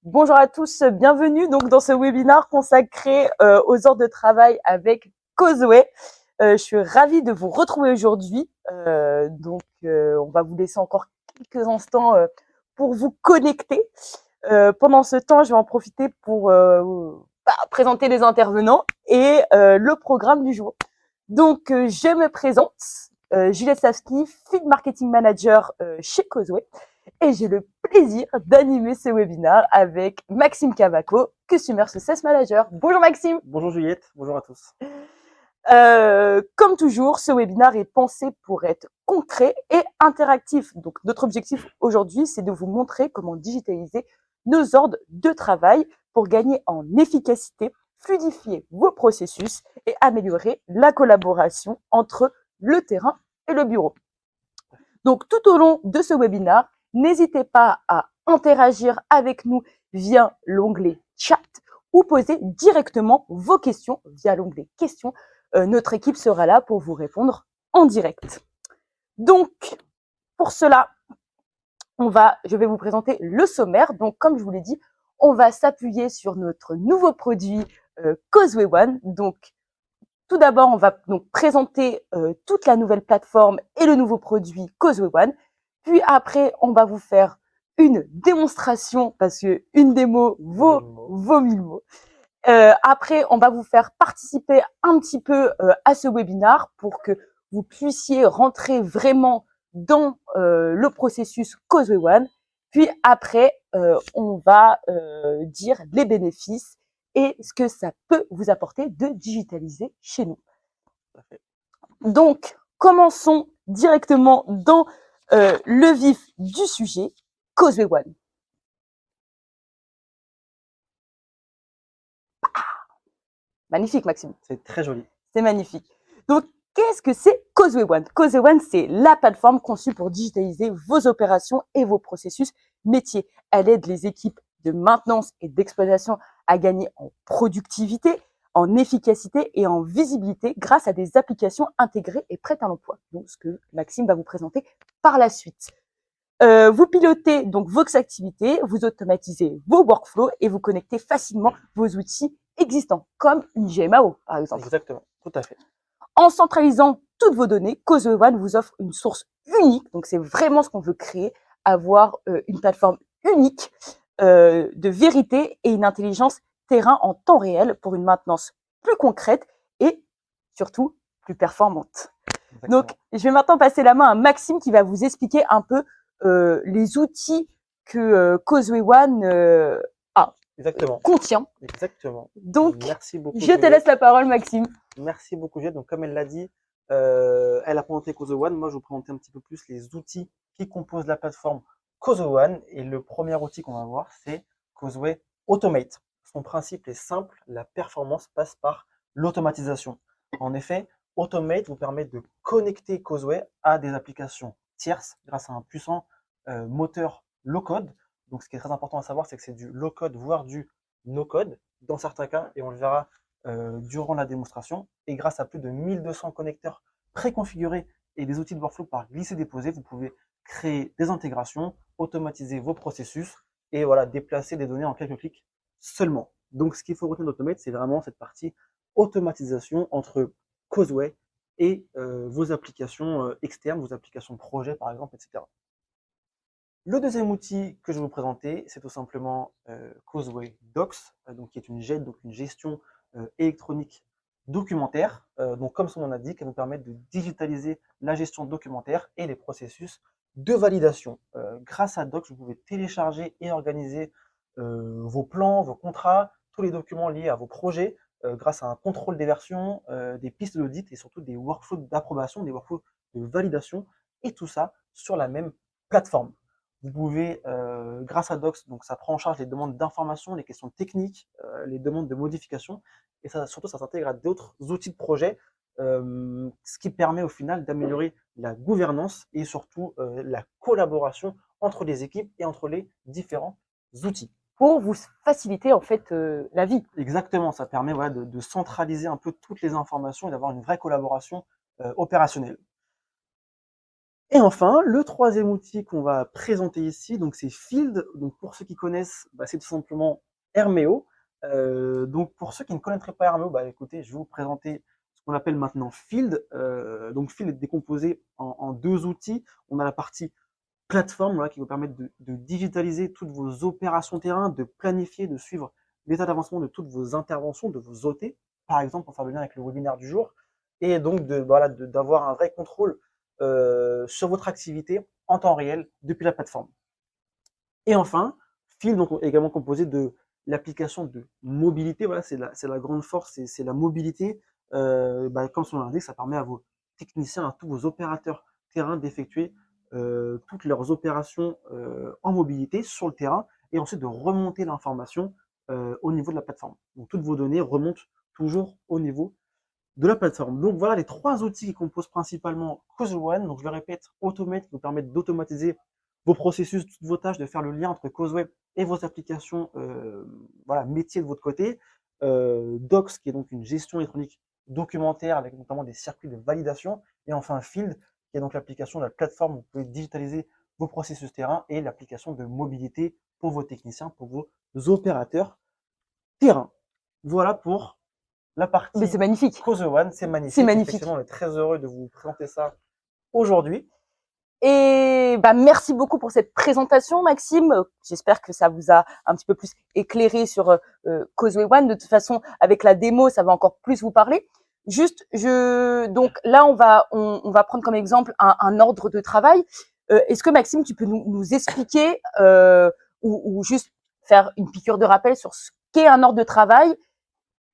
Bonjour à tous, bienvenue donc dans ce webinaire consacré aux heures de travail avec Causeway. Je suis ravie de vous retrouver aujourd'hui. On va vous laisser encore quelques instants pour vous connecter. Pendant ce temps, je vais en profiter pour présenter les intervenants et le programme du jour. Donc, je me présente, Juliette Savski, Feed Marketing Manager chez Causeway. Et j'ai le plaisir d'animer ce webinaire avec Maxime Cavaco, Customer Success Manager. Bonjour Maxime. Bonjour Juliette, bonjour à tous. Comme toujours, ce webinaire est pensé pour être concret et interactif. Donc, notre objectif aujourd'hui, c'est de vous montrer comment digitaliser nos ordres de travail pour gagner en efficacité, fluidifier vos processus et améliorer la collaboration entre le terrain et le bureau. Donc, tout au long de ce webinaire, n'hésitez pas à interagir avec nous via l'onglet chat ou poser directement vos questions via l'onglet questions. Notre équipe sera là pour vous répondre en direct. Donc, pour cela, je vais vous présenter le sommaire. Donc, comme je vous l'ai dit, on va s'appuyer sur notre nouveau produit Causeway One. Donc, tout d'abord, on va donc présenter toute la nouvelle plateforme et le nouveau produit Causeway One. Puis après, on va vous faire une démonstration parce que une démo vaut 1000 mots. Après, on va vous faire participer un petit peu à ce webinaire pour que vous puissiez rentrer vraiment dans le processus Causeway One. Puis après, on va dire les bénéfices et ce que ça peut vous apporter de digitaliser chez nous. Donc, commençons directement dans le vif du sujet, Causeway One. Magnifique, Maxime. C'est très joli. C'est magnifique. Donc, qu'est-ce que c'est Causeway One? Causeway One, c'est la plateforme conçue pour digitaliser vos opérations et vos processus métiers. Elle aide les équipes de maintenance et d'exploitation à gagner en productivité, en efficacité et en visibilité grâce à des applications intégrées et prêtes à l'emploi. Donc, ce que Maxime va vous présenter par la suite. Vous pilotez donc vos activités, vous automatisez vos workflows et vous connectez facilement vos outils existants, comme une GMAO, par exemple. Exactement, tout à fait. En centralisant toutes vos données, Causeway One vous offre une source unique. Donc, c'est vraiment ce qu'on veut créer, avoir une plateforme unique de vérité et une intelligence terrain en temps réel pour une maintenance plus concrète et surtout plus performante. Exactement. Donc, je vais maintenant passer la main à Maxime qui va vous expliquer un peu les outils que Causeway One contient. Exactement. Donc, merci beaucoup, je te laisse la parole, Maxime. Merci beaucoup, Juliette. Donc, comme elle l'a dit, elle a présenté Causeway One. Moi, je vais vous présenter un petit peu plus les outils qui composent la plateforme Causeway One. Et le premier outil qu'on va voir, c'est Causeway Automate. Son principe est simple, la performance passe par l'automatisation. En effet, Automate vous permet de connecter Causeway à des applications tierces grâce à un puissant moteur low-code. Donc, ce qui est très important à savoir, c'est que c'est du low-code, voire du no-code dans certains cas, et on le verra durant la démonstration. Et grâce à plus de 1200 connecteurs préconfigurés et des outils de workflow par glisser-déposer, vous pouvez créer des intégrations, automatiser vos processus et voilà, déplacer des données en quelques clics seulement. Donc, ce qu'il faut retenir d'Automate, c'est vraiment cette partie automatisation entre Causeway et vos applications externes, vos applications projet par exemple, etc. Le deuxième outil que je vais vous présenter, c'est tout simplement Causeway Docs, donc qui est une gestion électronique documentaire. Donc comme son nom l'indique, elle vous permet de digitaliser la gestion documentaire et les processus de validation. Grâce à Docs, vous pouvez télécharger et organiser vos plans, vos contrats, tous les documents liés à vos projets, grâce à un contrôle des versions, des pistes d'audit et surtout des workflows d'approbation, des workflows de validation, et tout ça sur la même plateforme. Vous pouvez, grâce à Docs, donc ça prend en charge les demandes d'information, les questions techniques, les demandes de modification, et ça, surtout ça s'intègre à d'autres outils de projet, ce qui permet au final d'améliorer la gouvernance et surtout la collaboration entre les équipes et entre les différents outils. Pour vous faciliter en fait la vie. Exactement, ça permet voilà, de centraliser un peu toutes les informations et d'avoir une vraie collaboration opérationnelle. Et enfin, le troisième outil qu'on va présenter ici, donc c'est Field. Donc pour ceux qui connaissent, c'est tout simplement Hermeo. Donc pour ceux qui ne connaîtraient pas Hermeo, écoutez, je vais vous présenter ce qu'on appelle maintenant Field. Donc Field est décomposé en deux outils. On a la partie plateforme, voilà, qui vous permettre de digitaliser toutes vos opérations terrain, de planifier, de suivre l'état d'avancement de toutes vos interventions, de vos OT, par exemple, pour faire le lien avec le webinaire du jour, et donc d'avoir un vrai contrôle sur votre activité en temps réel depuis la plateforme. Et enfin, Field, donc également composé de l'application de mobilité. Voilà, c'est la grande force, c'est la mobilité. Comme son nom l'indique, ça permet à vos techniciens, à tous vos opérateurs terrain d'effectuer toutes leurs opérations en mobilité sur le terrain et ensuite de remonter l'information au niveau de la plateforme. Donc toutes vos données remontent toujours au niveau de la plateforme. Donc voilà les trois outils qui composent principalement Causal One. Donc je le répète, Automate qui vous permet d'automatiser vos processus, toutes vos tâches, de faire le lien entre Causeway et vos applications métiers de votre côté. Docs qui est donc une gestion électronique documentaire avec notamment des circuits de validation. Et enfin Field qui est donc l'application de la plateforme où vous pouvez digitaliser vos processus terrain et l'application de mobilité pour vos techniciens, pour vos opérateurs terrain. Voilà pour la Mais c'est partie magnifique. Cause One, c'est C'est magnifique. magnifique. Effectivement, on est très heureux de vous présenter ça aujourd'hui. Et merci beaucoup pour cette présentation, Maxime. J'espère que ça vous a un petit peu plus éclairé sur Causeway One. De toute façon, avec la démo, ça va encore plus vous parler. Juste, donc là, on va prendre comme exemple un ordre de travail. Est-ce que Maxime, tu peux nous expliquer ou juste faire une piqûre de rappel sur ce qu'est un ordre de travail?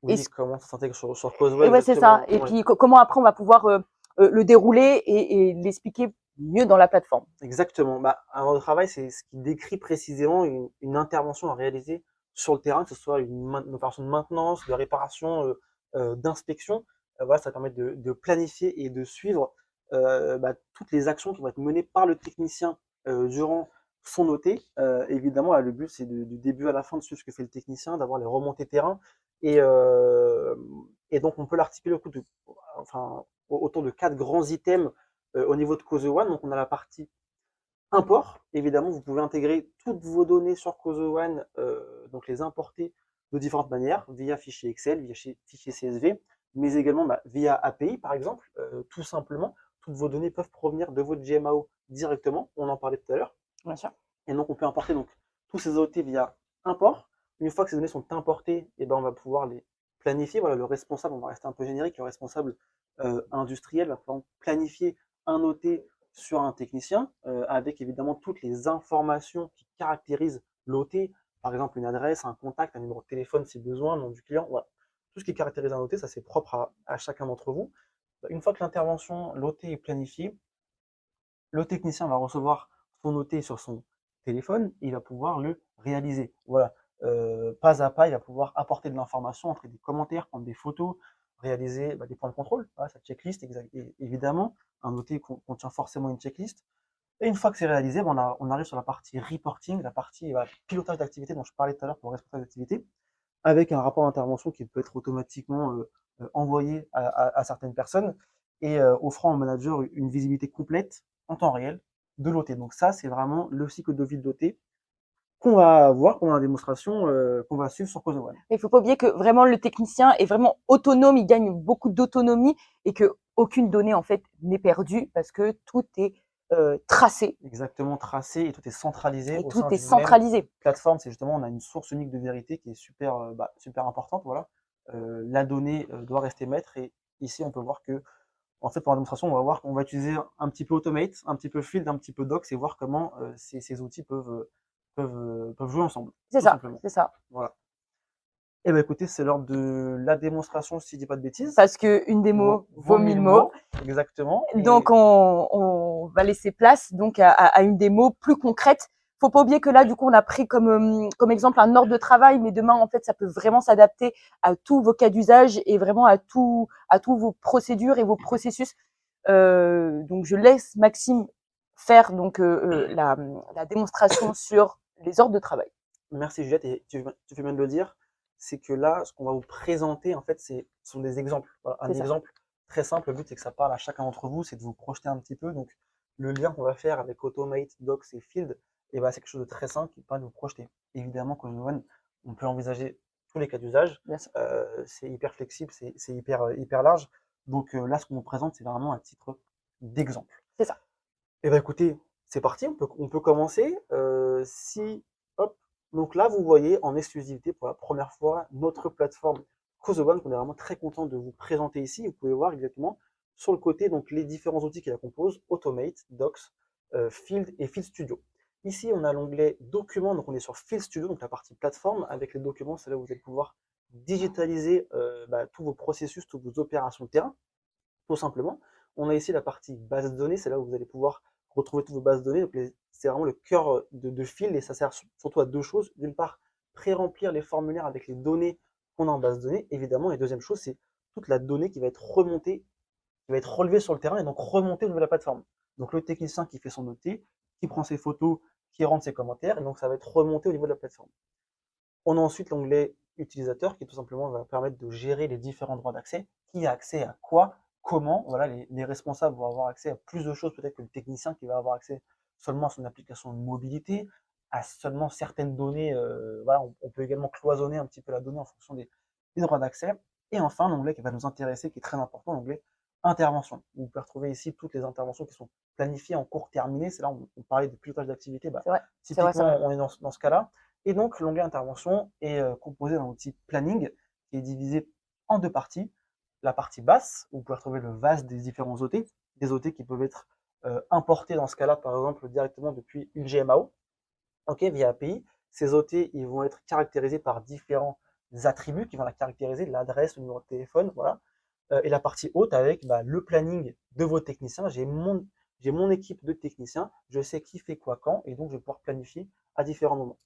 Oui, comment ça s'intègre sur Causeway, Ouais, c'est ça. exactement. Et Ouais. puis comment après on va pouvoir le dérouler et l'expliquer mieux dans la plateforme. Exactement. Un ordre de travail, c'est ce qui décrit précisément une intervention à réaliser sur le terrain, que ce soit une opération de maintenance, de réparation, d'inspection. Voilà, ça permet de planifier et de suivre toutes les actions qui vont être menées par le technicien durant son OT. Évidemment, là, le but, c'est du début à la fin de suivre ce que fait le technicien, d'avoir les remontées terrain. Et, euh, et donc, on peut l'articuler autour de 4 grands items au niveau de Cause One. Donc, on a la partie import. Évidemment, vous pouvez intégrer toutes vos données sur Cause One, donc les importer de différentes manières, via fichier Excel, via fichier CSV, mais également via API, par exemple. Tout simplement, toutes vos données peuvent provenir de votre GMAO directement. On en parlait tout à l'heure. Bien sûr. Et donc, on peut importer donc tous ces OT via import. Une fois que ces données sont importées, on va pouvoir les planifier. Voilà, le responsable, on va rester un peu générique, le responsable industriel va pouvoir planifier un OT sur un technicien, avec évidemment toutes les informations qui caractérisent l'OT, par exemple une adresse, un contact, un numéro de téléphone si besoin, le nom du client, voilà. Tout ce qui caractérise un OT, ça c'est propre à chacun d'entre vous. Une fois que l'intervention, l'OT est planifiée, le technicien va recevoir son OT sur son téléphone et il va pouvoir le réaliser. Voilà, pas à pas, il va pouvoir apporter de l'information, entrer des commentaires, prendre des photos, réaliser des points de contrôle, voilà, sa checklist, évidemment. Un OT contient forcément une checklist. Et une fois que c'est réalisé, on arrive sur la partie reporting, la partie pilotage d'activité dont je parlais tout à l'heure pour le responsable d'activité, avec un rapport d'intervention qui peut être automatiquement envoyé à certaines personnes et offrant au manager une visibilité complète en temps réel de l'OT. Donc ça, c'est vraiment le cycle de vie de l'OT qu'on va voir pendant la démonstration qu'on va suivre sur Cause One. Il faut pas oublier que vraiment le technicien est vraiment autonome, il gagne beaucoup d'autonomie et que aucune donnée en fait n'est perdue parce que tout est tracé. Exactement tracé et tout est centralisé et au tout sein est d'une même centralisé. plateforme. C'est justement, on a une source unique de vérité qui est super importante. Voilà. La donnée doit rester maître et ici, on peut voir que en fait, pour la démonstration, on va utiliser un petit peu Automate, un petit peu Field, un petit peu Docs et voir comment ces outils peuvent jouer ensemble. C'est Tout ça, simplement. c'est ça. Voilà. Et écoutez, c'est l'heure de la démonstration, si je dis pas de bêtises. Parce qu'une démo vaut 1000 mots. Exactement. Donc, on va laisser place donc à une démo plus concrète. Faut pas oublier que là, du coup, on a pris comme exemple un ordre de travail, mais demain, en fait, ça peut vraiment s'adapter à tous vos cas d'usage et vraiment à tous vos procédures et vos processus. Donc, je laisse Maxime faire donc la démonstration sur les ordres de travail. Merci Juliette, et tu fais bien de le dire, c'est que là, ce qu'on va vous présenter, en fait, ce sont des exemples. Voilà, un exemple très simple, le but c'est que ça parle à chacun d'entre vous, c'est de vous projeter un petit peu. Donc, le lien qu'on va faire avec Automate, Docs et Field, et ben, c'est quelque chose de très simple qui permet de vous projeter. Évidemment, CauseOne, on peut envisager tous les cas d'usage. Bien sûr. C'est hyper flexible, c'est hyper large. Donc là, ce qu'on vous présente, c'est vraiment un titre d'exemple. C'est ça. Et ben écoutez, c'est parti, on peut commencer. Hop, donc là, vous voyez en exclusivité pour la première fois notre plateforme CauseOne, qu'on est vraiment très content de vous présenter ici. Vous pouvez voir exactement sur le côté donc les différents outils qui la composent, Automate, Docs, Field et Field Studio. Ici, on a l'onglet Documents, donc on est sur Field Studio, donc la partie plateforme. Avec les documents, c'est là où vous allez pouvoir digitaliser tous vos processus, toutes vos opérations de terrain, tout simplement. On a ici la partie base de données, c'est là où vous allez pouvoir retrouver toutes vos bases de données. Donc c'est vraiment le cœur de Field et ça sert surtout à deux choses. D'une part, pré-remplir les formulaires avec les données qu'on a en base de données, évidemment. Et deuxième chose, c'est toute la donnée qui va être remontée, qui va être relevée sur le terrain et donc remontée au niveau de la plateforme. Donc le technicien qui fait son OT, qui prend ses photos, qui rentre ses commentaires, et donc ça va être remonté au niveau de la plateforme. On a ensuite l'onglet utilisateur qui tout simplement va permettre de gérer les différents droits d'accès, qui a accès à quoi, comment. Voilà, les responsables vont avoir accès à plus de choses peut-être que le technicien qui va avoir accès seulement à son application de mobilité, à seulement certaines données. Voilà, on peut également cloisonner un petit peu la donnée en fonction des droits d'accès. Et enfin, l'onglet qui va nous intéresser, qui est très important, l'onglet intervention. Vous pouvez retrouver ici toutes les interventions qui sont planifiées en cours terminé. C'est là où on parlait de pilotage d'activité. C'est vrai. Typiquement, on est dans ce cas-là. Et donc, l'onglet intervention est composé d'un outil planning qui est divisé en deux parties. La partie basse, où vous pouvez retrouver le VAS des différents OT, des OT qui peuvent être importés dans ce cas-là, par exemple, directement depuis une GMAO, via API. Ces OT, ils vont être caractérisés par différents attributs qui vont la caractériser, l'adresse, le numéro de téléphone, voilà. Et la partie haute avec le planning de vos techniciens. J'ai mon équipe de techniciens, je sais qui fait quoi quand, et donc je vais pouvoir planifier à différents moments.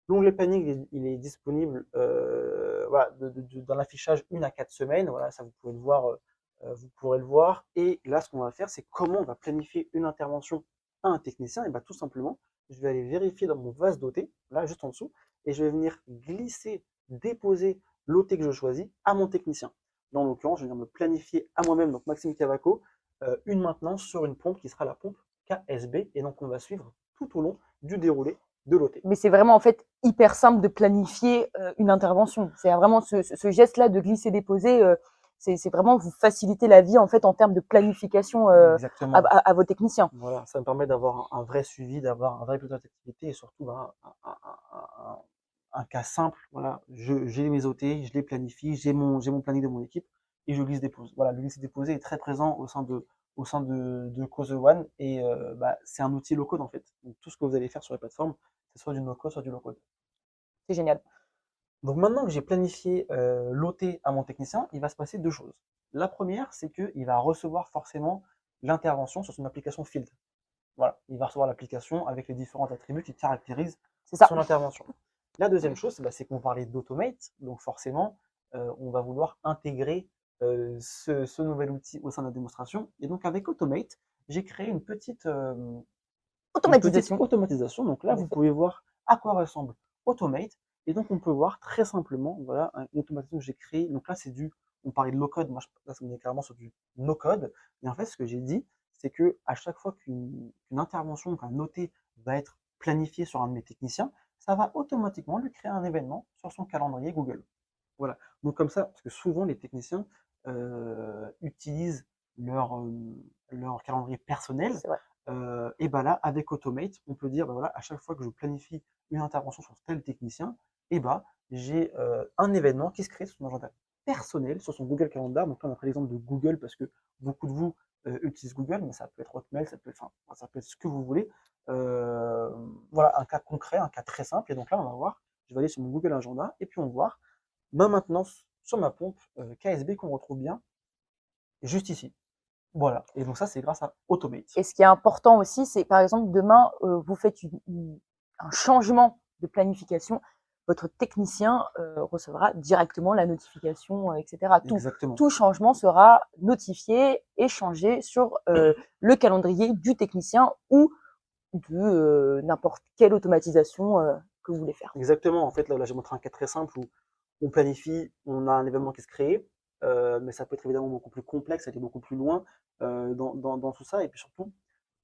L'onglet planning, il est disponible voilà, dans l'affichage 1 à 4 semaines. Voilà, ça vous pouvez le voir, vous pourrez le voir. Et là, ce qu'on va faire, c'est comment on va planifier une intervention à un technicien. Et bien tout simplement, je vais aller vérifier dans mon vase d'OT, là juste en dessous, et je vais venir glisser, déposer l'OT que je choisis à mon technicien. Là, en l'occurrence, je vais venir me planifier à moi-même, donc Maxime Cavaco, une maintenance sur une pompe qui sera la pompe KSB. Et donc, on va suivre tout au long du déroulé de l'OT. Mais c'est vraiment en fait hyper simple de planifier une intervention. C'est vraiment ce geste-là de glisser-déposer, c'est vraiment vous faciliter la vie en fait en termes de planification à vos techniciens. Voilà, ça me permet d'avoir un vrai suivi, d'avoir un vrai pilotage d'activité et surtout un cas simple. Voilà, j'ai mes OT, je les planifie, j'ai mon planning de mon équipe et je glisse dépose. Voilà, le glisse déposer est très présent au sein de CauseOne et c'est un outil low-code en fait. Donc tout ce que vous allez faire sur la plateforme, c'est soit du no-code, soit du low-code. C'est génial. Donc maintenant que j'ai planifié l'OT à mon technicien, il va se passer deux choses. La première, c'est qu'il va recevoir forcément l'intervention sur son application Field. Voilà, il va recevoir l'application avec les différents attributs qui caractérisent son intervention. La deuxième chose, c'est qu'on parlait d'Automate, donc forcément, on va vouloir intégrer ce nouvel outil au sein de la démonstration. Et donc avec Automate, j'ai créé une petite automatisation. Donc là, vous pouvez voir à quoi ressemble Automate. Et donc, on peut voir très simplement, voilà, une automatisation que j'ai créée. Donc là, on parlait de low-code, moi, là, on est clairement sur du no-code. Et en fait, ce que j'ai dit, c'est que à chaque fois qu'une intervention, qu'un OT va être planifié sur un de mes techniciens, ça va automatiquement lui créer un événement sur son calendrier Google. Voilà. Donc comme ça, parce que souvent les techniciens utilisent leur calendrier personnel. Et ben là, avec Automate, on peut dire, voilà, à chaque fois que je planifie une intervention sur tel technicien, et ben j'ai un événement qui se crée sur son agenda personnel, sur son Google Calendar. Donc là, on a pris l'exemple de Google parce que beaucoup de vous utilisent Google, mais ça peut être Hotmail, ça peut être ce que vous voulez. Voilà, un cas concret, un cas très simple. Et donc là, on va voir, je vais aller sur mon Google Agenda et puis on va voir ma maintenance sur ma pompe KSB qu'on retrouve bien juste ici. Voilà, et donc ça, c'est grâce à Automate. Et ce qui est important aussi, c'est par exemple, demain, vous faites un changement de planification, votre technicien recevra directement la notification, etc. Tout changement sera notifié et changé sur le calendrier du technicien ou de n'importe quelle automatisation que vous voulez faire. Exactement, en fait, là j'ai montré un cas très simple où on planifie, on a un événement qui se crée, mais ça peut être évidemment beaucoup plus complexe, aller beaucoup plus loin dans tout ça, et puis surtout,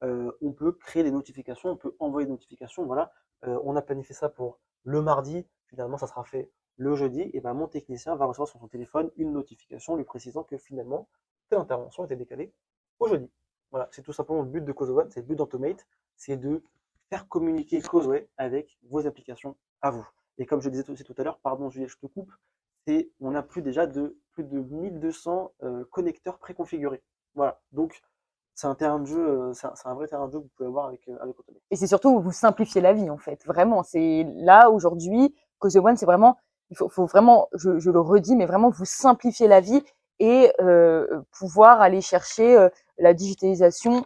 on peut créer des notifications, on peut envoyer des notifications. Voilà, on a planifié ça pour le mardi, finalement ça sera fait le jeudi, et ben mon technicien va recevoir sur son téléphone une notification lui précisant que finalement telle intervention était décalée au jeudi. Voilà, c'est tout simplement le but de Causeway, c'est le but d'Automate, c'est de faire communiquer Causeway avec vos applications à vous. Et comme je disais aussi tout à l'heure, pardon Juliette, je te coupe, c'est on a plus de 1200 connecteurs préconfigurés. Voilà, donc c'est un terrain de jeu, c'est un vrai terrain de jeu que vous pouvez avoir avec Automate. Et c'est surtout vous simplifier la vie en fait. Vraiment, c'est là aujourd'hui, Cause One, c'est vraiment, faut vraiment, je le redis, mais vraiment vous simplifier la vie et pouvoir aller chercher la digitalisation,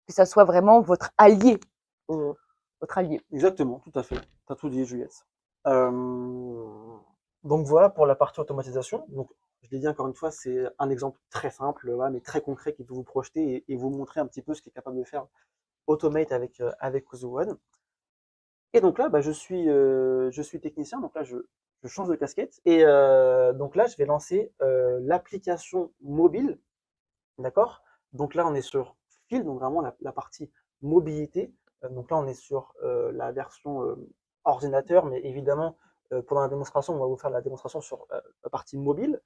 que ça soit vraiment votre allié, votre allié. Exactement, tout à fait. Tu as tout dit, Juliette. Euh, donc voilà pour la partie automatisation. Donc, je l'ai dit encore une fois, c'est un exemple très simple, voilà, mais très concret qui peut vous projeter et vous montrer un petit peu ce qu'est capable de faire Automate avec One. Et donc là, bah, je suis technicien, donc là, je change de casquette. Et donc là, je vais lancer l'application mobile, d'accord? Donc là, on est sur Fil, donc vraiment la partie mobilité. Donc là, on est sur la version ordinateur, mais évidemment, pendant la démonstration, on va vous faire la démonstration sur la partie mobile.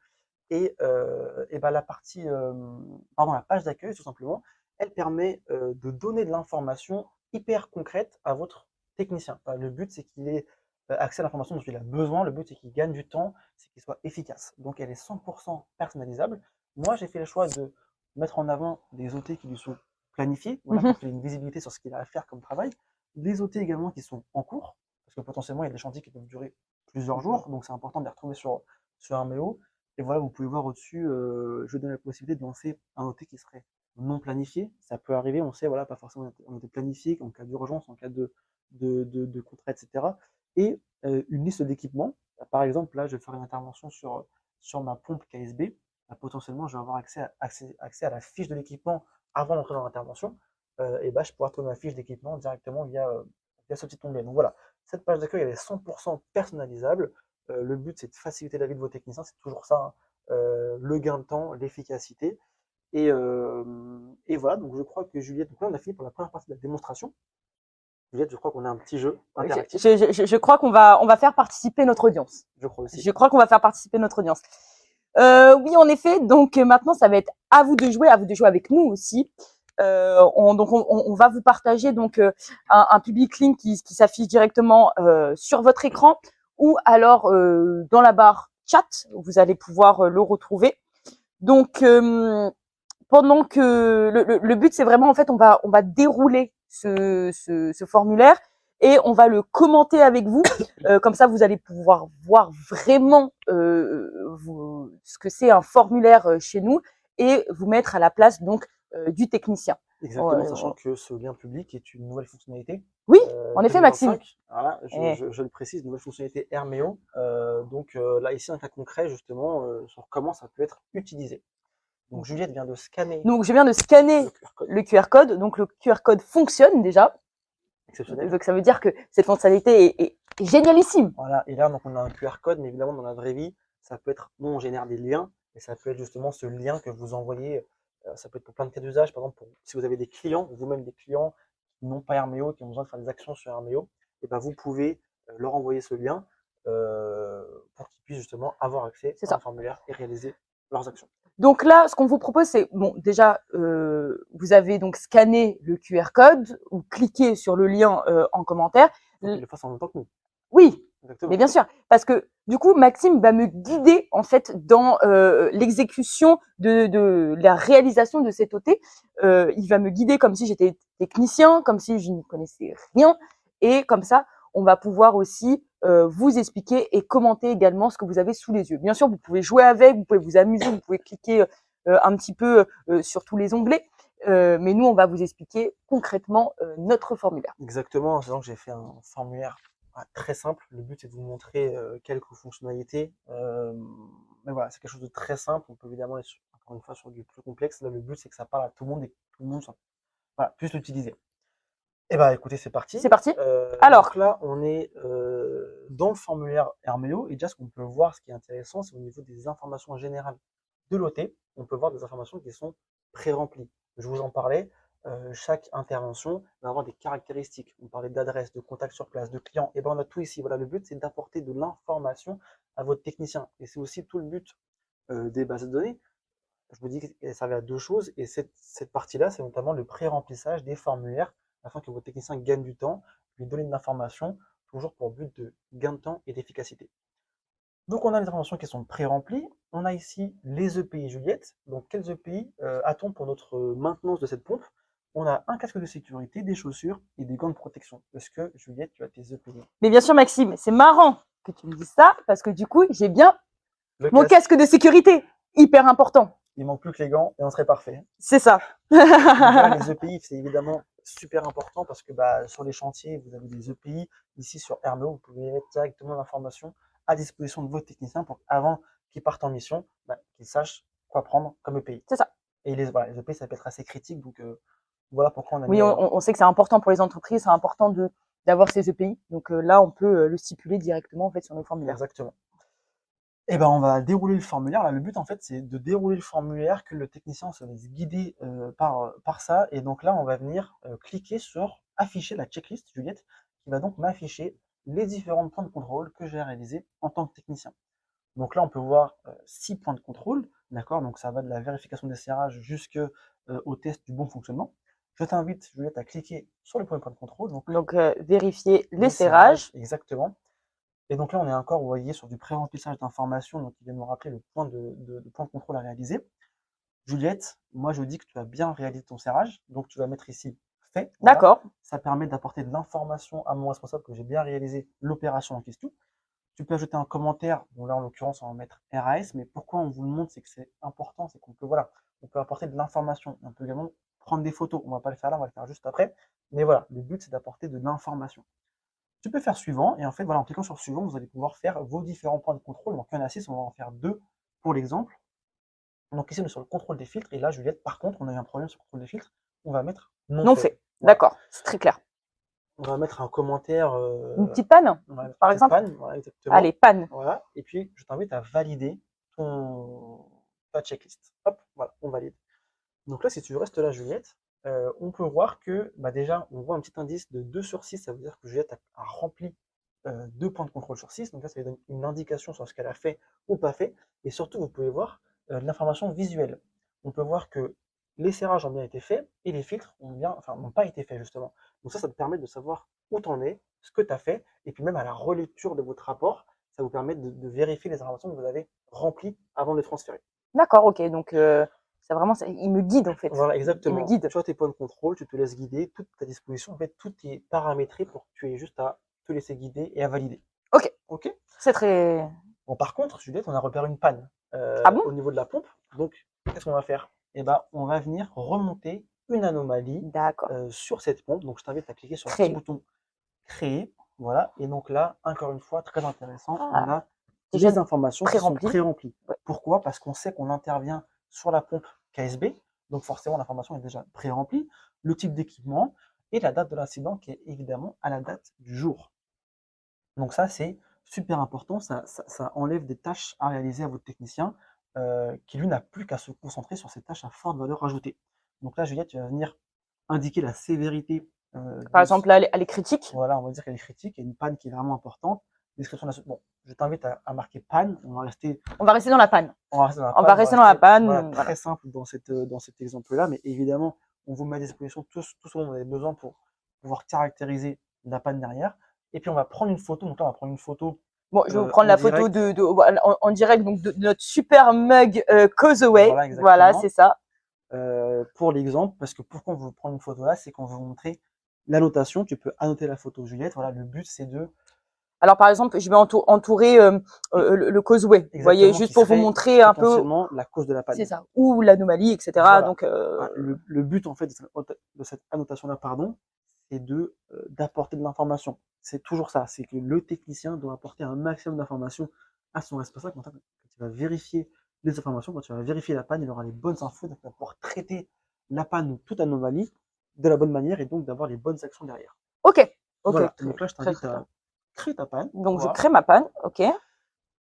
Et bah, la page d'accueil, tout simplement, elle permet de donner de l'information hyper concrète à votre technicien. Le but, c'est qu'il ait accès à l'information dont il a besoin. Le but, c'est qu'il gagne du temps, c'est qu'il soit efficace. Donc, elle est 100% personnalisable. Moi, j'ai fait le choix de mettre en avant des OT qui lui sont planifiés, voilà, pour qu'il ait une visibilité sur ce qu'il a à faire comme travail. Des OT également qui sont en cours, parce que potentiellement, il y a des chantiers qui peuvent durer plusieurs jours. Donc, c'est important de les retrouver sur un méo. Et voilà, vous pouvez voir au-dessus, je donne la possibilité de lancer un OT qui serait non planifié. Ça peut arriver, on sait, voilà, pas forcément un OT planifié, en cas d'urgence, en cas de contrat, etc. Et une liste d'équipements. Par exemple, là, je vais faire une intervention sur ma pompe KSB. Potentiellement, je vais avoir accès à la fiche de l'équipement avant d'entrer dans l'intervention. Et bah, je pourrai trouver ma fiche d'équipement directement via ce petit onglet. Donc voilà, cette page d'accueil, elle est 100% personnalisable. Le but, c'est de faciliter la vie de vos techniciens, c'est toujours ça, hein. Le gain de temps, l'efficacité. Et voilà, donc je crois que Juliette, donc là, on a fini pour la première partie de la démonstration. Juliette, je crois qu'on a un petit jeu interactif. Je crois qu'on va faire participer notre audience. Je crois aussi. Je crois qu'on va faire participer notre audience. Oui, en effet. Donc maintenant, ça va être à vous de jouer avec nous aussi. On va vous partager donc un public link qui s'affiche directement sur votre écran ou alors dans la barre chat, vous allez pouvoir le retrouver. Donc pendant que le but c'est vraiment en fait on va dérouler ce formulaire et on va le commenter avec vous. Comme ça vous allez pouvoir voir vraiment ce que c'est un formulaire chez nous et vous mettre à la place donc du technicien. Exactement, sachant que ce lien public est une nouvelle fonctionnalité. Oui, en effet, Maxime. Voilà, je le précise, nouvelle fonctionnalité Herméo. Donc là, ici, un cas concret, justement, sur comment ça peut être utilisé. Donc Juliette vient de scanner. Donc je viens de scanner le QR code. Donc le QR code fonctionne déjà. Exceptionnel. Donc ça veut dire que cette fonctionnalité est génialissime. Voilà, et là, donc on a un QR code, mais évidemment, dans la vraie vie, ça peut être, on génère des liens, et ça peut être justement ce lien que vous envoyez. Ça peut être pour plein de cas d'usage, par exemple, si vous avez des clients, vous-même des clients qui n'ont pas Herméo, qui ont besoin de faire des actions sur Herméo, et ben vous pouvez leur envoyer ce lien pour qu'ils puissent justement avoir accès à un formulaire et réaliser leurs actions. Donc là, ce qu'on vous propose, c'est bon, déjà, vous avez donc scanné le QR code ou cliqué sur le lien en commentaire. Il faut qu'il le fasse en même temps que nous. Oui, exactement. Mais bien sûr, parce que du coup, Maxime va me guider en fait dans l'exécution de la réalisation de cet OT. Il va me guider comme si j'étais technicien, comme si je n'y connaissais rien, et comme ça, on va pouvoir aussi vous expliquer et commenter également ce que vous avez sous les yeux. Bien sûr, vous pouvez jouer avec, vous pouvez vous amuser, vous pouvez cliquer un petit peu sur tous les onglets, mais nous, on va vous expliquer concrètement notre formulaire. Exactement, c'est donc j'ai fait un formulaire très simple. Le but, c'est de vous montrer quelques fonctionnalités. Mais voilà, c'est quelque chose de très simple. On peut évidemment aller encore une fois sur du plus complexe. Là, le but, c'est que ça parle à tout le monde et que tout le monde puisse l'utiliser. Et bah écoutez, c'est parti. C'est parti. Alors donc là, on est dans le formulaire Herméo. Et déjà, ce qu'on peut voir, ce qui est intéressant, c'est au niveau des informations générales de l'OT. On peut voir des informations qui sont pré-remplies. Je vous en parlais. chaque intervention va avoir des caractéristiques. On parlait d'adresse, de contact sur place, de client. Et ben on a tout ici. Voilà, le but, c'est d'apporter de l'information à votre technicien. Et c'est aussi tout le but des bases de données. Je vous dis qu'elle servait à deux choses. Et cette partie-là, c'est notamment le pré-remplissage des formulaires afin que votre technicien gagne du temps, lui donner de l'information, toujours pour but de gain de temps et d'efficacité. Donc, on a les informations qui sont pré-remplies. On a ici les EPI Juliette. Donc, quels EPI a-t-on pour notre maintenance de cette pompe? On a un casque de sécurité, des chaussures et des gants de protection. Est-ce que, Juliette, tu as tes EPI? Mais bien sûr, Maxime, c'est marrant que tu me dises ça parce que du coup, j'ai bien mon casque de sécurité. Hyper important. Il manque plus que les gants et on serait parfait. C'est ça. Voilà, les EPI, c'est évidemment super important parce que sur les chantiers, vous avez des EPI. Ici, sur Hermeo, vous pouvez mettre directement l'information à disposition de votre technicien pour qu'avant qu'il parte en mission, qu'il sache quoi prendre comme EPI. C'est ça. Et les EPI, ça peut être assez critique. Donc, voilà pourquoi on a Oui, on sait que c'est important pour les entreprises, c'est important d'avoir ces EPI. Donc là, on peut le stipuler directement en fait sur nos formulaires. Exactement. Et ben, on va dérouler le formulaire. Là, le but, en fait, c'est de dérouler le formulaire, que le technicien se laisse guider par ça. Et donc là, on va venir cliquer sur afficher la checklist, Juliette, qui va donc m'afficher les différents points de contrôle que j'ai réalisés en tant que technicien. Donc là, on peut voir 6 points de contrôle, d'accord? Donc ça va de la vérification des serrages jusqu'au test du bon fonctionnement. Je t'invite, Juliette, à cliquer sur le premier point de contrôle. Donc vérifier les serrages. Exactement. Et donc là, on est encore, vous voyez, sur du pré-remplissage d'informations, donc il vient nous rappeler le point de contrôle à réaliser. Juliette, moi je dis que tu as bien réalisé ton serrage, donc tu vas mettre ici fait. Voilà. D'accord. Ça permet d'apporter de l'information à mon responsable que j'ai bien réalisé l'opération en question. Tu peux ajouter un commentaire, bon là en l'occurrence on va mettre RAS, mais pourquoi on vous le montre, c'est que c'est important, c'est qu'on peut, voilà, on peut apporter de l'information. On peut également prendre des photos, on va pas le faire là, on va le faire juste après. Mais voilà, le but c'est d'apporter de l'information. Tu peux faire suivant, et en fait, voilà, en cliquant sur suivant, vous allez pouvoir faire vos différents points de contrôle. Donc, il y en a 6, on va en faire 2 pour l'exemple. Donc, ici, on est sur le contrôle des filtres, et là, Juliette, par contre, on a eu un problème sur le contrôle des filtres, on va mettre non fait. Voilà. D'accord, c'est très clair. On va mettre un commentaire. Une petite panne, par exemple. Panne, voilà, exactement. Allez, panne. Voilà, et puis, je t'invite à valider ta checklist. Hop, voilà, on valide. Donc là, si tu restes là, Juliette, on peut voir que déjà, on voit un petit indice de 2 sur 6, ça veut dire que Juliette a rempli 2 points de contrôle sur 6. Donc là, ça lui donne une indication sur ce qu'elle a fait ou pas fait. Et surtout, vous pouvez voir de l'information visuelle. On peut voir que les serrages ont bien été faits et les filtres n'ont pas été faits, justement. Donc ça te permet de savoir où tu en es, ce que tu as fait, et puis même à la relecture de votre rapport, ça vous permet de vérifier les informations que vous avez remplies avant de les transférer. D'accord, ok. Donc, c'est vraiment ça. Il me guide en fait. Voilà, exactement. Il me guide. Tu as tes points de contrôle, tu te laisses guider, tout à ta disposition. En fait, tout est paramétré pour que tu aies juste à te laisser guider et à valider. Ok. Ok. C'est très. Bon, par contre, Juliette, on a repéré une panne au niveau de la pompe. Donc, qu'est-ce qu'on va faire? Eh ben, on va venir remonter une anomalie sur cette pompe. Donc, je t'invite à cliquer sur le petit bouton créer. Voilà. Et donc là, encore une fois, très intéressant, on a les informations qui sont pré-remplies. Ouais. Pourquoi? Parce qu'on sait qu'on intervient sur la pompe KSB. Donc, forcément, l'information est déjà pré-remplie. Le type d'équipement et la date de l'incident qui est évidemment à la date du jour. Donc ça, c'est super important. Ça enlève des tâches à réaliser à votre technicien qui, lui, n'a plus qu'à se concentrer sur ces tâches à forte valeur ajoutée. Donc là, Juliette, tu vas venir indiquer la sévérité. Par exemple, là, elle est critique. Voilà, on va dire qu'elle est critique. Il y a une panne qui est vraiment importante. Description de la... Bon, je t'invite à marquer panne. On va rester dans la panne. On va rester dans la panne. Voilà, très simple dans cet exemple-là. Mais évidemment, on vous met à disposition tout ce dont vous avez besoin pour pouvoir caractériser la panne derrière. Et puis, on va prendre une photo. Donc là, on va prendre une photo. Bon, je vais vous prendre la photo en direct donc de notre super mug Causeway. Voilà, c'est ça. Pour l'exemple, parce que pourquoi on veut prendre une photo là, c'est qu'on veut vous montrer l'annotation. Tu peux annoter la photo, Juliette. Voilà, le but, c'est de... Alors, par exemple, je vais entourer le causeway. Vous voyez, juste pour vous montrer un peu la cause de la panne. C'est ça. Ou l'anomalie, etc. Voilà. Donc, le but, en fait, de cette annotation-là, c'est d'apporter de l'information. C'est toujours ça. C'est que le technicien doit apporter un maximum d'informations à son responsable. Quand tu vas vérifier les informations, quand tu vas vérifier la panne, il aura les bonnes infos. Donc, il va pouvoir traiter la panne ou toute anomalie de la bonne manière et donc d'avoir les bonnes actions derrière. Ok. Voilà. Donc là, je t'invite à créer ta panne. Donc, je crée ma panne. Ok.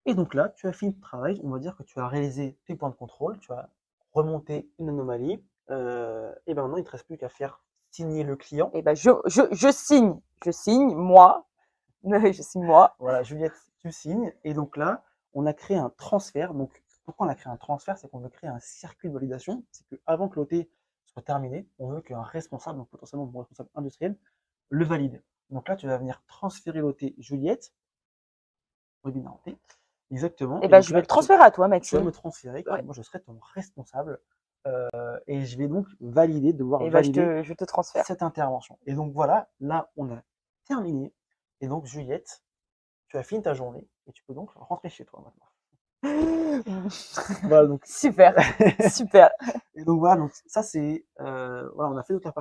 Et donc là, tu as fini le travail. On va dire que tu as réalisé tes points de contrôle. Tu as remonté une anomalie. Et ben maintenant, il ne te reste plus qu'à faire signer le client. Et ben, je signe, moi. Je signe, moi. Voilà, Juliette, tu signes. Et donc là, on a créé un transfert. Donc, pourquoi on a créé un transfert? C'est qu'on veut créer un circuit de validation. C'est qu'avant que l'OT soit terminé, on veut qu'un responsable, donc potentiellement un responsable industriel, le valide. Donc là, tu vas venir transférer l'OT Juliette, webinaire OT, exactement. Et Et ben, donc je vais là, le transférer à toi, tu vas Maxime. me transférer, Ouais. moi je serai ton responsable. Et je vais donc valider, devoir Et ben, valider je te transfère. cette intervention. Et donc voilà, là, on a terminé. Et donc, Juliette, tu as fini ta journée et tu peux donc rentrer chez toi maintenant. Voilà, donc. Super, super. Et donc voilà, donc ça c'est voilà, on a fait toute la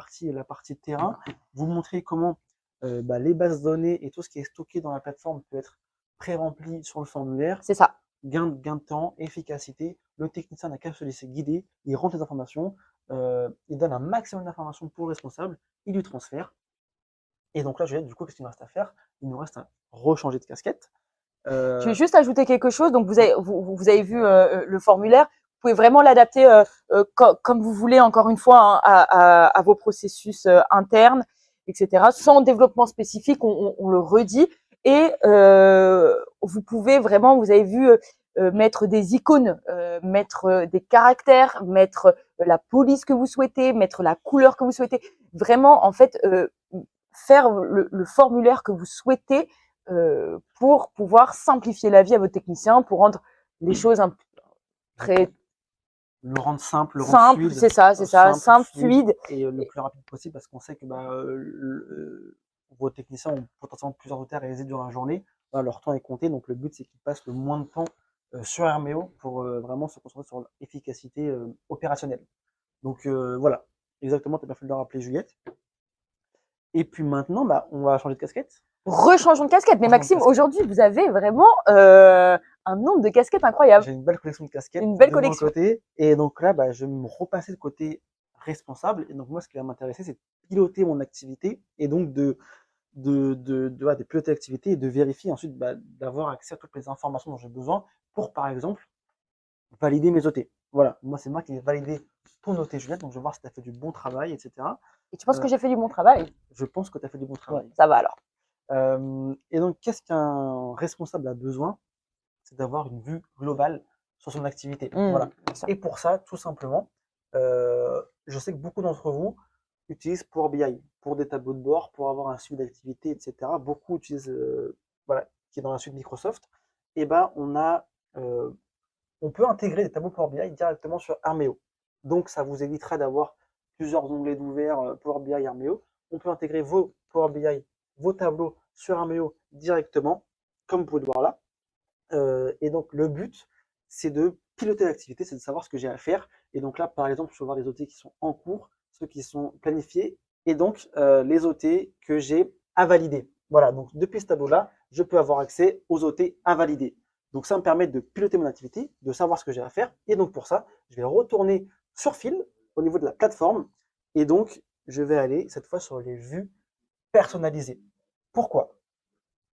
partie terrain. Vous montrer comment les bases de données et tout ce qui est stocké dans la plateforme peut être pré-rempli sur le formulaire. C'est ça. Gain de temps, efficacité. Le technicien n'a qu'à se laisser guider. Il rentre les informations, il donne un maximum d'informations pour le responsable, il lui transfère. Et donc là, Juliette, du coup, qu'est-ce qu'il nous reste à faire? Il nous reste à rechanger de casquette. Je vais juste ajouter quelque chose. Donc, vous avez vu le formulaire. Vous pouvez vraiment l'adapter comme vous voulez, encore une fois, hein, à vos processus internes, etc. Sans développement spécifique, on le redit. Et vous pouvez vraiment, vous avez vu, mettre des icônes, mettre des caractères, mettre la police que vous souhaitez, mettre la couleur que vous souhaitez. Vraiment, en fait, faire le formulaire que vous souhaitez pour pouvoir simplifier la vie à votre technicien, pour rendre les choses très le rendre simple, le rendre fluide. C'est ça, simple, fluide. Et le plus rapide possible parce qu'on sait que vos techniciens ont potentiellement plusieurs OT à réaliser durant la journée. Voilà, leur temps est compté, donc le but c'est qu'ils passent le moins de temps sur Herméo pour vraiment se concentrer sur l'efficacité opérationnelle. Donc voilà, exactement, tu as bien fait de le rappeler, Juliette. Et puis maintenant, on va changer de casquette. Rechangeons de casquette. Mais Maxime, aujourd'hui, vous avez vraiment un nombre de casquettes incroyable. J'ai une belle collection de casquettes. Une belle collection. Mon côté. Et donc là, je vais me repasser le côté responsable. Et donc moi, ce qui va m'intéresser, c'est de piloter mon activité et donc de piloter l'activité et de vérifier ensuite d'avoir accès à toutes les informations dont j'ai besoin pour, par exemple, valider mes OT. Voilà, moi, c'est moi qui vais valider ton OT, Juliette. Donc je vais voir si tu as fait du bon travail, etc. Et tu penses que j'ai fait du bon travail? Je pense que tu as fait du bon travail. Ouais, ça va alors. Et donc, qu'est-ce qu'un responsable a besoin? C'est d'avoir une vue globale sur son activité. Voilà. Et pour ça, tout simplement, je sais que beaucoup d'entre vous utilisent Power BI pour des tableaux de bord, pour avoir un suivi d'activité, etc. Beaucoup utilisent, qui est dans la suite Microsoft. Et on peut intégrer des tableaux Power BI directement sur Herméo. Donc, ça vous évitera d'avoir plusieurs onglets d'ouvert Power BI Herméo. On peut intégrer vos Power BI, vos tableaux sur Herméo directement, comme vous pouvez le voir là. Et donc, le but, c'est de piloter l'activité, c'est de savoir ce que j'ai à faire. Et donc là, par exemple, je peux voir les OT qui sont en cours, ceux qui sont planifiés, et donc les OT que j'ai à valider. Voilà, donc depuis ce tableau-là, je peux avoir accès aux OT à valider. Donc ça me permet de piloter mon activité, de savoir ce que j'ai à faire. Et donc pour ça, je vais retourner sur Fil au niveau de la plateforme. Et donc, je vais aller cette fois sur les vues personnalisées. Pourquoi?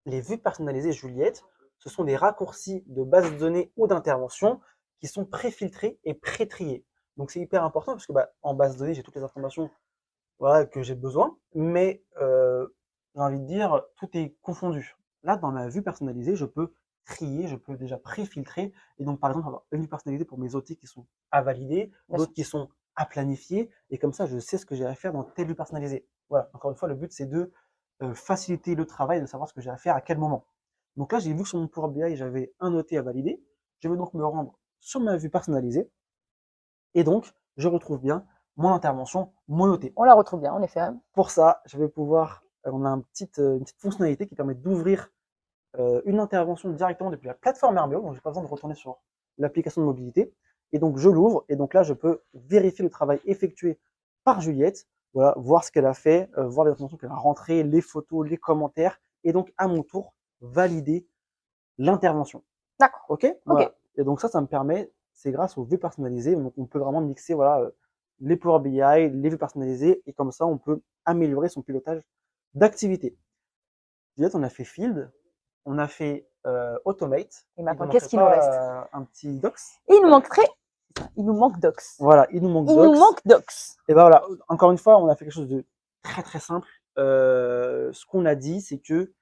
Les vues personnalisées, Juliette, ce sont des raccourcis de base de données ou d'intervention qui sont pré-filtrés et pré-triés. Donc c'est hyper important parce que en base de données, j'ai toutes les informations que j'ai besoin, mais j'ai envie de dire, tout est confondu. Là, dans ma vue personnalisée, je peux trier, je peux déjà pré-filtrer, et donc par exemple avoir une vue personnalisée pour mes OT qui sont à valider, d'autres qui sont à planifier, et comme ça, je sais ce que j'ai à faire dans telle vue personnalisée. Voilà, encore une fois, le but c'est de faciliter le travail, de savoir ce que j'ai à faire à quel moment. Donc là, j'ai vu que sur mon Power BI, j'avais un OT à valider. Je vais donc me rendre sur ma vue personnalisée. Et donc, je retrouve bien mon intervention, mon OT. On la retrouve bien, en effet. Pour ça, je vais pouvoir, on a une petite fonctionnalité qui permet d'ouvrir une intervention directement depuis la plateforme Herméo. Donc, j'ai pas besoin de retourner sur l'application de mobilité. Et donc, je l'ouvre. Et donc là, je peux vérifier le travail effectué par Juliette. Voilà, voir ce qu'elle a fait, voir les informations qu'elle a rentrées, les photos, les commentaires. Et donc, à mon tour, valider l'intervention. D'accord. Ok. Voilà. Et donc ça me permet, c'est grâce aux vues personnalisées, donc on peut vraiment mixer les Power BI, les vues personnalisées, et comme ça on peut améliorer son pilotage d'activité. Juliette, on a fait Field, on a fait Automate. Et maintenant, qu'est-ce qu'il nous reste? Un petit Docs. Et il nous manquerait Il nous manque Docs. Voilà, il nous manque Il Docs. nous manque Docs. Et ben voilà, encore une fois, on a fait quelque chose de très très simple. Ce qu'on a dit, c'est que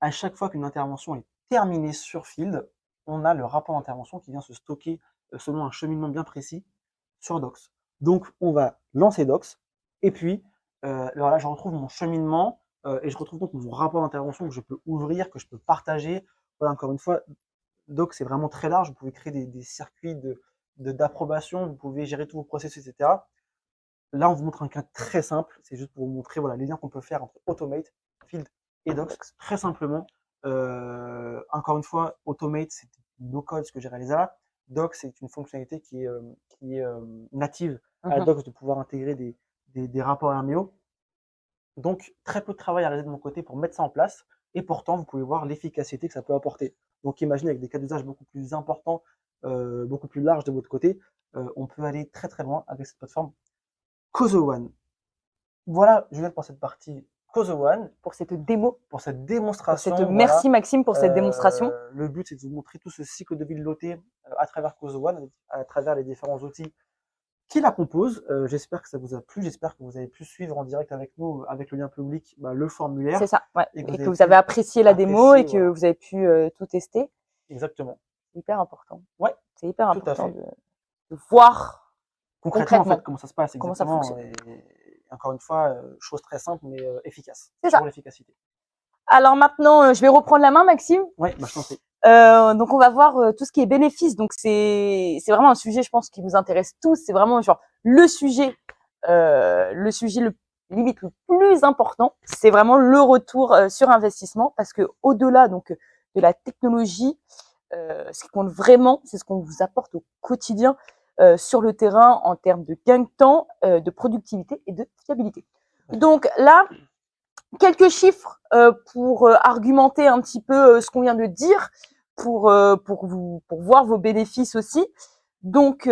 à chaque fois qu'une intervention est terminée sur Field, on a le rapport d'intervention qui vient se stocker selon un cheminement bien précis sur Docs. Donc, on va lancer Docs, et puis voilà, je retrouve mon cheminement et je retrouve donc mon rapport d'intervention que je peux ouvrir, que je peux partager. Voilà, encore une fois, Docs, c'est vraiment très large. Vous pouvez créer des circuits d'approbation, vous pouvez gérer tous vos processus, etc. Là, on vous montre un cas très simple. C'est juste pour vous montrer voilà, les liens qu'on peut faire entre Automate, Field et Docs, très simplement. Encore une fois, Automate, c'est no code ce que j'ai réalisé là. Docs, c'est une fonctionnalité qui est native à Docs de pouvoir intégrer des rapports RMEO. Donc, très peu de travail à réaliser de mon côté pour mettre ça en place. Et pourtant, vous pouvez voir l'efficacité que ça peut apporter. Donc, imaginez avec des cas d'usage beaucoup plus importants, beaucoup plus larges de votre côté, on peut aller très très loin avec cette plateforme CausaOne. Voilà, Juliette, pour cette partie CausaOne. Pour cette démo. Pour cette démonstration. Merci voilà. Maxime pour cette démonstration. Le but, c'est de vous montrer tout ce cycle de vie de l'OT à travers CausaOne, à travers les différents outils qui la composent. J'espère que ça vous a plu. J'espère que vous avez pu suivre en direct avec nous, avec le lien public, le formulaire. C'est ça, ouais. Et que vous avez apprécié la démo et que vous avez pu tout tester. Exactement. C'est hyper important. Ouais. C'est hyper important de voir concrètement en fait, comment ça se passe. Comment ça fonctionne. Et encore une fois, chose très simple mais efficace. C'est ça. Pour l'efficacité. Alors maintenant, je vais reprendre la main, Maxime. Oui, je t'en prie. Donc on va voir tout ce qui est bénéfice. Donc c'est vraiment un sujet, je pense, qui vous intéresse tous. C'est vraiment genre le sujet limite le plus important. C'est vraiment le retour sur investissement, parce que au-delà donc de la technologie, ce qui compte vraiment, c'est ce qu'on vous apporte au quotidien sur le terrain en termes de gain de temps, de productivité et de fiabilité. Donc là, quelques chiffres pour argumenter un petit peu ce qu'on vient de dire, pour voir vos bénéfices aussi. Donc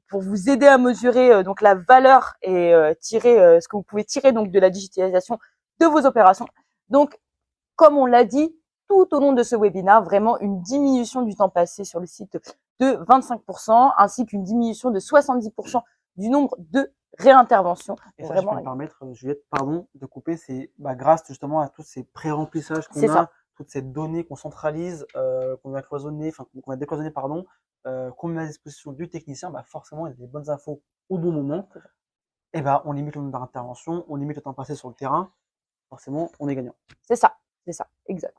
pour vous aider à mesurer donc la valeur et tirer ce que vous pouvez tirer donc de la digitalisation de vos opérations. Donc comme on l'a dit tout au long de ce webinaire, vraiment une diminution du temps passé sur le site de 25%, ainsi qu'une diminution de 70% du nombre de réinterventions. Et ça, je peux me permettre, Juliette, pardon, de couper, c'est grâce justement à tous ces pré-remplissages qu'on a, toutes ces données qu'on centralise, qu'on a cloisonnées, enfin qu'on a décloisonnées, pardon, qu'on met à disposition du technicien, forcément, il y a des bonnes infos au bon moment. Et on limite le nombre d'interventions, on limite le temps passé sur le terrain. Forcément, on est gagnant. C'est ça, exact.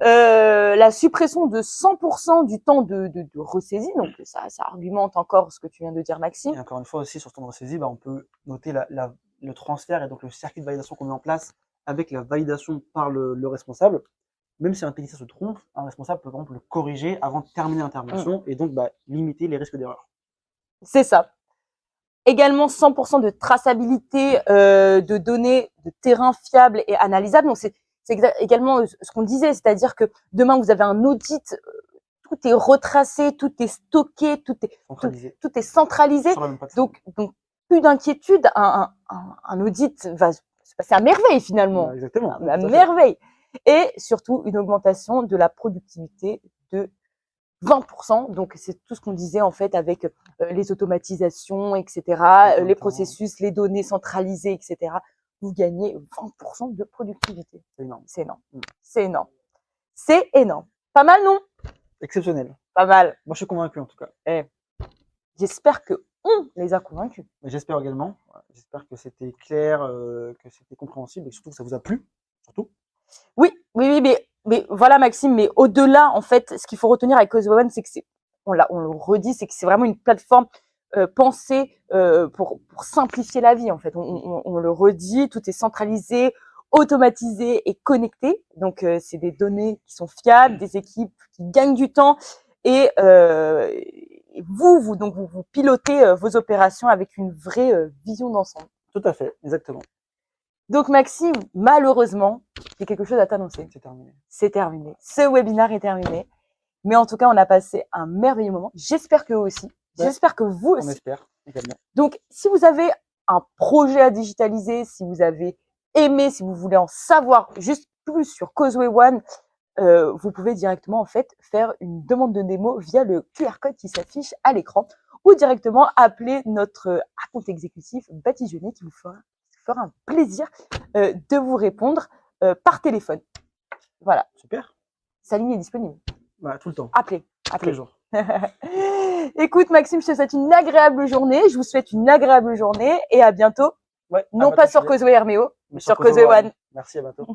La suppression de 100% du temps de ressaisie, donc ça argumente encore ce que tu viens de dire, Maxime. Et encore une fois aussi, sur ce temps de ressaisie, on peut noter le transfert et donc le circuit de validation qu'on met en place avec la validation par le responsable. Même si un technicien se trompe, un responsable peut par exemple le corriger avant de terminer l'intervention et donc limiter les risques d'erreur. C'est ça. Également 100% de traçabilité de données de terrain fiables et analysables. Donc c'est également ce qu'on disait, c'est-à-dire que demain vous avez un audit, tout est retracé, tout est stocké, tout est centralisé. Donc plus d'inquiétude, un audit va se passer à merveille finalement. Exactement. À merveille. Et surtout une augmentation de la productivité de 20%. Donc c'est tout ce qu'on disait en fait avec les automatisations, etc., les processus, les données centralisées, etc. Vous gagnez 20% de productivité. C'est énorme. C'est énorme. C'est énorme. C'est énorme. Pas mal, non? Exceptionnel. Pas mal. Moi, je suis convaincu en tout cas. J'espère que on les a convaincus. J'espère également. J'espère que c'était clair, que c'était compréhensible et surtout que ça vous a plu. Surtout. Oui, mais voilà, Maxime. Mais au-delà, en fait, ce qu'il faut retenir avec CausaOne, c'est que on le redit, c'est que c'est vraiment une plateforme pensée pour simplifier la vie. En fait, on le redit, tout est centralisé, automatisé et connecté. Donc, c'est des données qui sont fiables, des équipes qui gagnent du temps et vous pilotez vos opérations avec une vraie vision d'ensemble. Tout à fait, exactement. Donc Maxime, malheureusement, j'ai quelque chose à t'annoncer. C'est terminé. C'est terminé. Ce webinaire est terminé. Mais en tout cas, on a passé un merveilleux moment. J'espère que vous aussi. Ouais. J'espère que vous aussi. On espère également. Donc, si vous avez un projet à digitaliser, si vous avez aimé, si vous voulez en savoir juste plus sur Causeway One, vous pouvez directement en fait faire une demande de démo via le QR code qui s'affiche à l'écran ou directement appeler notre compte exécutif Batigenet qui vous fera un plaisir de vous répondre par téléphone. Voilà. Super. Sa ligne est disponible. Bah, tout le temps. Appelez. Tous les jours. Écoute, Maxime, je te souhaite une agréable journée. Je vous souhaite une agréable journée et à bientôt. Ouais, Non pas sur Causeway Herméo, mais sur Causeway One. Merci, à bientôt.